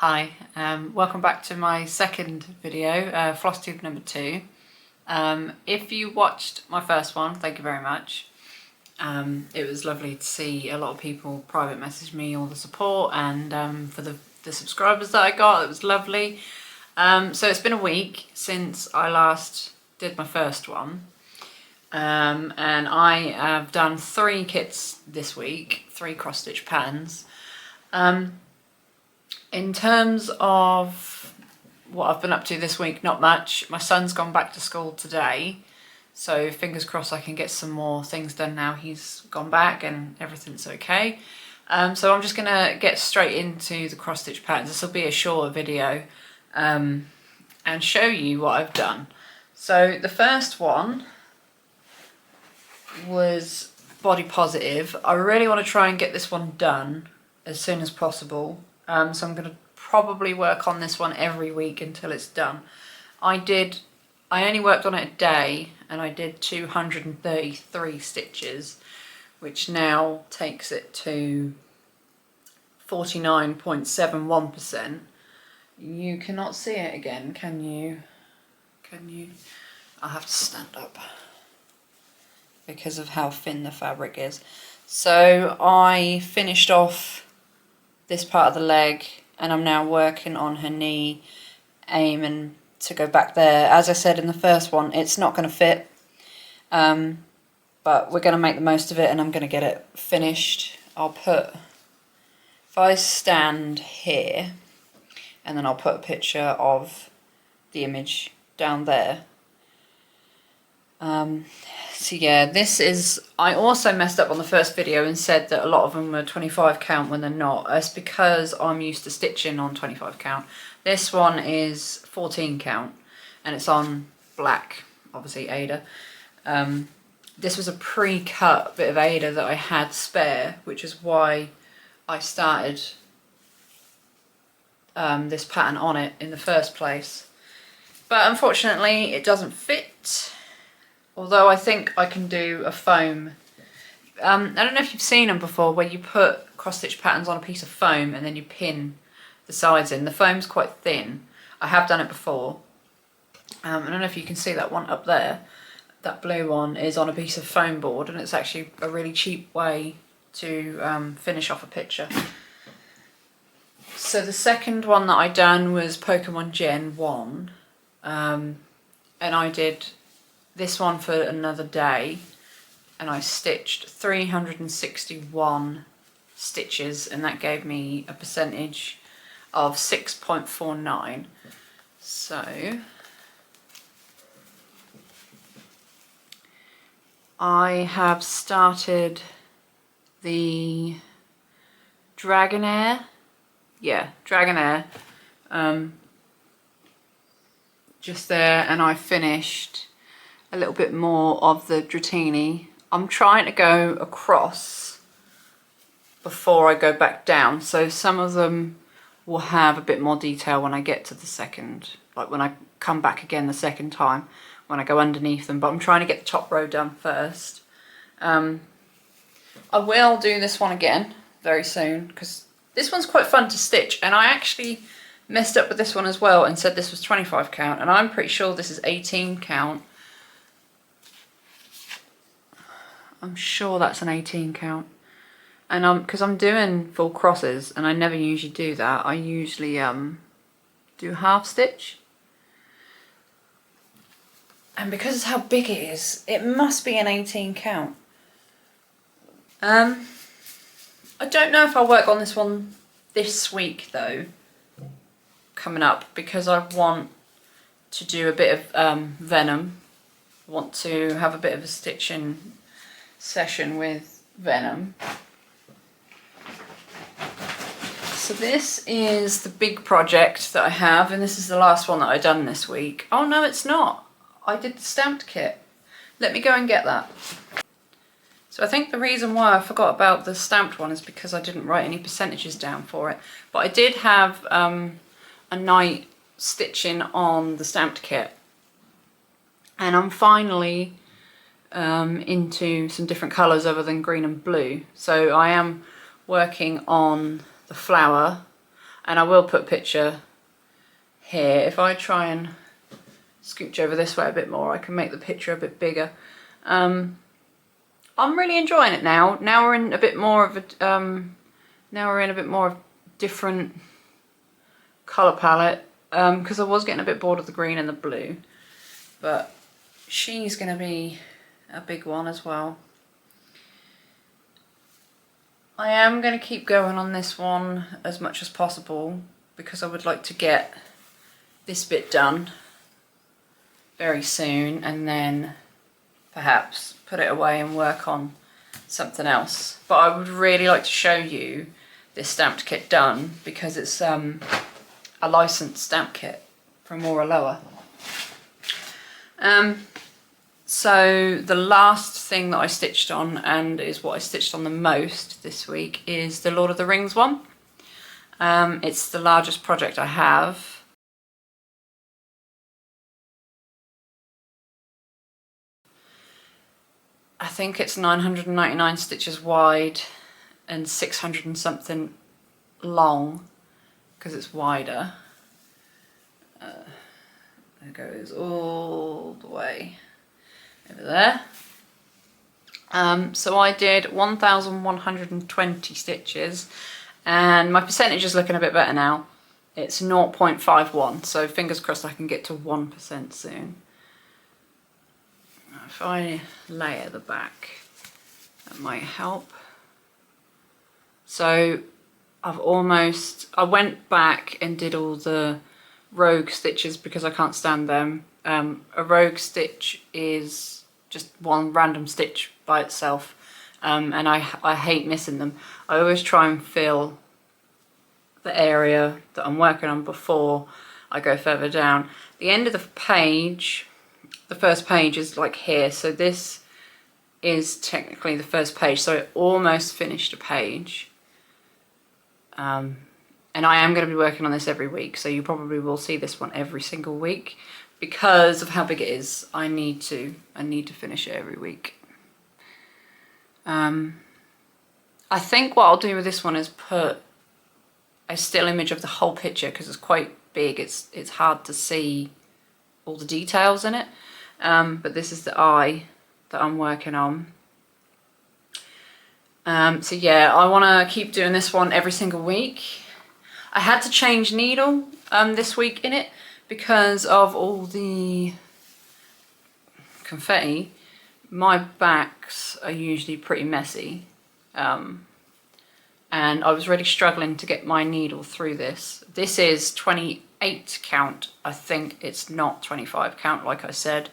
Hi, welcome back to my second video, Flosstube number 2. If you watched my first one, thank you very much. It was lovely to see a lot of people private message me all the support, and for the subscribers that I got, it was lovely. So it's been a week since I last did my first one, and I have done 3 kits this week, 3 cross-stitch patterns. In terms of what I've been up to this week, not much. My son's gone back to school today, so fingers crossed I can get some more things done now he's gone back and everything's okay. So I'm just going to get straight into the cross-stitch patterns. This will be a shorter video and show you what I've done. So the first one was body positive. I really want to try and get this one done as soon as possible. So I'm going to probably work on this one every week until it's done. I only worked on it a day and I did 233 stitches, which now takes it to 49.71%. You cannot see it again, can you? I'll have to stand up because of how thin the fabric is. So I finished off this part of the leg and I'm now working on her knee, aiming to go back there. As I said in the first one, it's not going to fit, but we're going to make the most of it and I'm going to get it finished. If I stand here and then I'll put a picture of the image down there. So yeah, I also messed up on the first video and said that a lot of them are 25 count when they're not. It's because I'm used to stitching on 25 count. This one is 14 count and it's on black, obviously Ada. This was a pre-cut bit of Ada that I had spare, which is why I started this pattern on it in the first place. But unfortunately it doesn't fit. Although I think I can do a foam. I don't know if you've seen them before, where you put cross-stitch patterns on a piece of foam and then you pin the sides in. The foam's quite thin. I have done it before. I don't know if you can see that one up there. That blue one is on a piece of foam board, and it's actually a really cheap way to finish off a picture. So the second one that I done was Pokemon Gen 1. And I did this one for another day and I stitched 361 stitches and that gave me a percentage of 6.49. So I have started the Dragonair, just there, and I finished a little bit more of the Dratini. I'm trying to go across before I go back down, so some of them will have a bit more detail when I get to the second, like when I come back again the second time, when I go underneath them, but I'm trying to get the top row done first. I will do this one again very soon, because this one's quite fun to stitch, and I actually messed up with this one as well and said this was 25 count, and I'm pretty sure this is 18 count. I'm sure that's an 18 count. And because I'm doing full crosses and I never usually do that, I usually do half stitch. And because of how big it is, it must be an 18 count. I don't know if I'll work on this one this week though, coming up, because I want to do a bit of Venom. I want to have a bit of a stitching session with Venom. So this is the big project that I have, and this is the last one that I've done this week. Oh no, it's not. I did the stamped kit. Let me go and get that. So I think the reason why I forgot about the stamped one is because I didn't write any percentages down for it. But I did have a night stitching on the stamped kit. And I'm finally into some different colours other than green and blue. So I am working on the flower. And I will put a picture here. If I try and scooch over this way a bit more, I can make the picture a bit bigger. I'm really enjoying it now. Now we're in a bit more of a different colour palette, because I was getting a bit bored of the green and the blue, but she's going to be a big one as well. I am going to keep going on this one as much as possible because I would like to get this bit done very soon and then perhaps put it away and work on something else. But I would really like to show you this stamped kit done because it's a licensed stamp kit from Oraloa. So the last thing that I stitched on, and is what I stitched on the most this week, is the Lord of the Rings one. It's the largest project I have. I think it's 999 stitches wide and 600 and something long because it's wider. It goes all the way over there. So I did 1,120 stitches and my percentage is looking a bit better now. It's 0.51, so fingers crossed I can get to 1% soon. If I layer the back, that might help. So I went back and did all the rogue stitches because I can't stand them. A rogue stitch is just one random stitch by itself, and I hate missing them. I always try and fill the area that I'm working on before I go further down. The end of the page, the first page is like here, so this is technically the first page, so I almost finished a page. And I am going to be working on this every week, so you probably will see this one every single week. Because of how big it is, I need to finish it every week. I think what I'll do with this one is put a still image of the whole picture because it's quite big. It's hard to see all the details in it. But this is the eye that I'm working on. So yeah, I want to keep doing this one every single week. I had to change needle this week in it because of all the confetti. My backs are usually pretty messy, and I was really struggling to get my needle through this. This is 28 count, I think it's not 25 count like I said,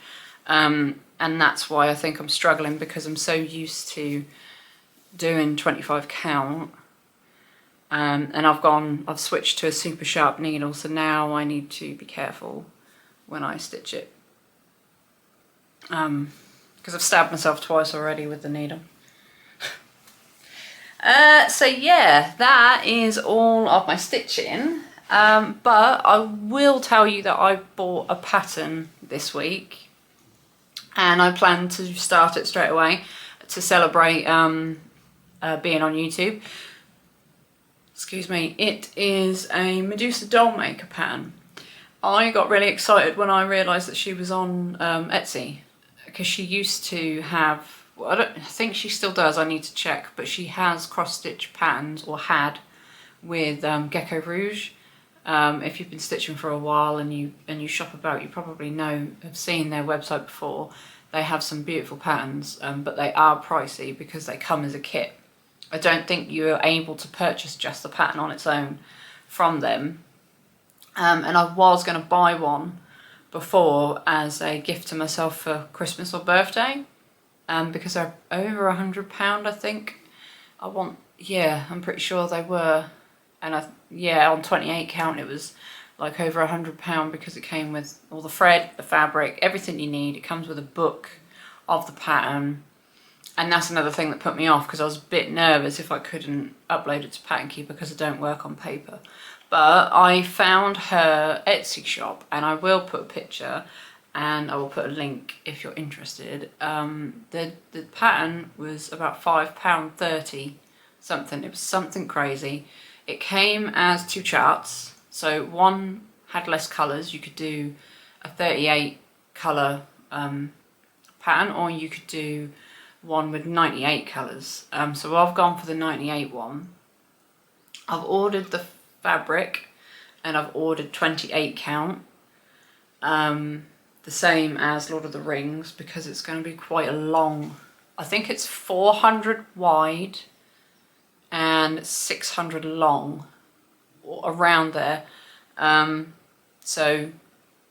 and that's why I think I'm struggling because I'm so used to doing 25 count. And I've switched to a super sharp needle, so now I need to be careful when I stitch it. Because I've stabbed myself twice already with the needle. So yeah, that is all of my stitching. But I will tell you that I bought a pattern this week, and I plan to start it straight away to celebrate being on YouTube. Excuse me, it is a Medusa doll maker pattern. I got really excited when I realised that she was on Etsy, because she used to have, well, I think she still does, I need to check, but she has cross-stitch patterns, or had, with Gecko Rouge. If you've been stitching for a while and you shop about, you probably have seen their website before. They have some beautiful patterns, but they are pricey because they come as a kit. I don't think you're able to purchase just the pattern on its own from them. And I was going to buy one before as a gift to myself for Christmas or birthday, because they're over £100, I think. I'm pretty sure they were. And on 28 count it was like over £100 because it came with all the thread, the fabric, everything you need. It comes with a book of the pattern. And that's another thing that put me off, because I was a bit nervous if I couldn't upload it to Pattern Keeper because I don't work on paper. But I found her Etsy shop, and I will put a picture and I will put a link if you're interested. The pattern was about £5.30 something. It was something crazy. It came as 2 charts, so one had less colours. You could do a 38 colour pattern, or you could do one with 98 colours. So I've gone for the 98 one. I've ordered the fabric and I've ordered 28 count, the same as Lord of the Rings, because it's going to be quite a long, I think it's 400 wide and 600 long, or around there. So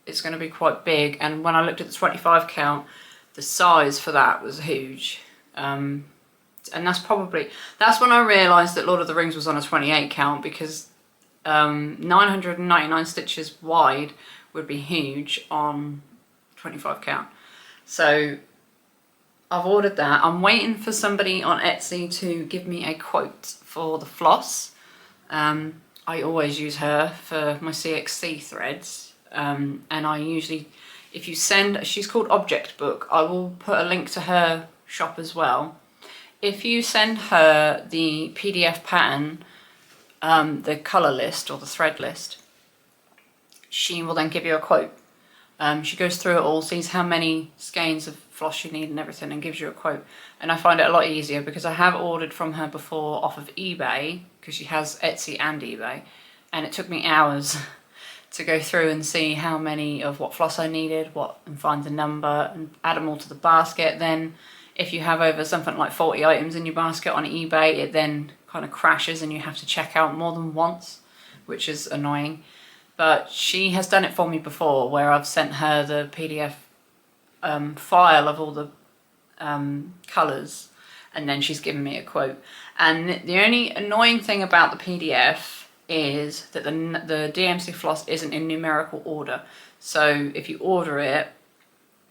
it's going to be quite big, and when I looked at the 25 count, the size for that was huge. And that's when I realised that Lord of the Rings was on a 28 count, because 999 stitches wide would be huge on 25 count. So I've ordered that. I'm waiting for somebody on Etsy to give me a quote for the floss. I always use her for my CXC threads, and I usually, if you send, she's called Object Book, I will put a link to her shop as well. If you send her the PDF pattern, the colour list or the thread list, she will then give you a quote. She goes through it all, sees how many skeins of floss you need and everything, and gives you a quote. And I find it a lot easier, because I have ordered from her before off of eBay, because she has Etsy and eBay, and it took me hours to go through and see how many of what floss I needed, and find the number and add them all to the basket. Then if you have over something like 40 items in your basket on eBay, it then kind of crashes and you have to check out more than once, which is annoying. But she has done it for me before, where I've sent her the PDF file of all the colours, and then she's given me a quote. And the only annoying thing about the PDF is that the DMC floss isn't in numerical order. So if you order it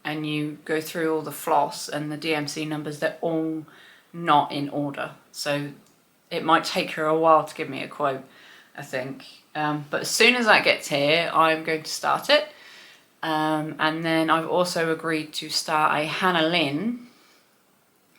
and you go through all the floss and the DMC numbers, they're all not in order. So it might take her a while to give me a quote, I think. But as soon as that gets here, I'm going to start it. And then I've also agreed to start a Hannah Lynn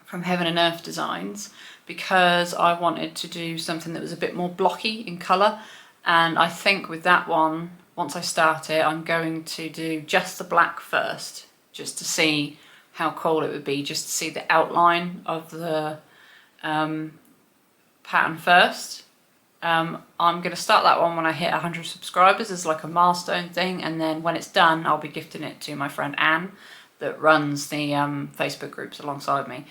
from Heaven and Earth Designs, because I wanted to do something that was a bit more blocky in colour. And I think with that one, once I start it, I'm going to do just the black first, just to see how cool it would be, just to see the outline of the pattern first. I'm going to start that one when I hit 100 subscribers as like a milestone thing, and then when it's done, I'll be gifting it to my friend Anne that runs the Facebook groups alongside me.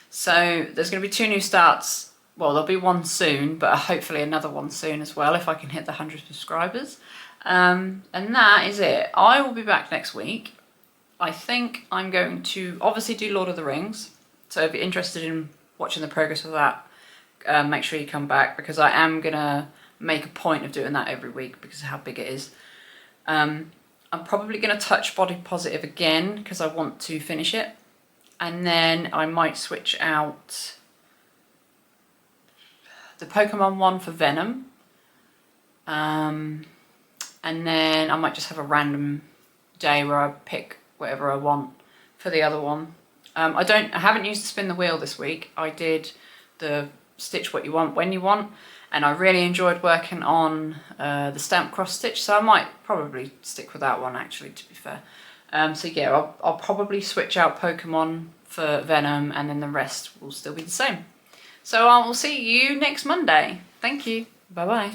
So there's going to be 2 new starts. Well, there'll be one soon, but hopefully another one soon as well, if I can hit the 100 subscribers. And that is it. I will be back next week. I think I'm going to obviously do Lord of the Rings. So if you're interested in watching the progress of that, make sure you come back, because I am going to make a point of doing that every week because of how big it is. I'm probably going to touch Body Positive again because I want to finish it. And then I might switch out the Pokemon one for Venom. And then I might just have a random day where I pick whatever I want for the other one. I haven't used the spin the wheel this week. I did the stitch what you want when you want, and I really enjoyed working on the stamp cross stitch, so I might probably stick with that one actually, to be fair. So yeah, I'll probably switch out Pokemon for Venom, and then the rest will still be the same. So I will see you next Monday. Thank you. Bye bye.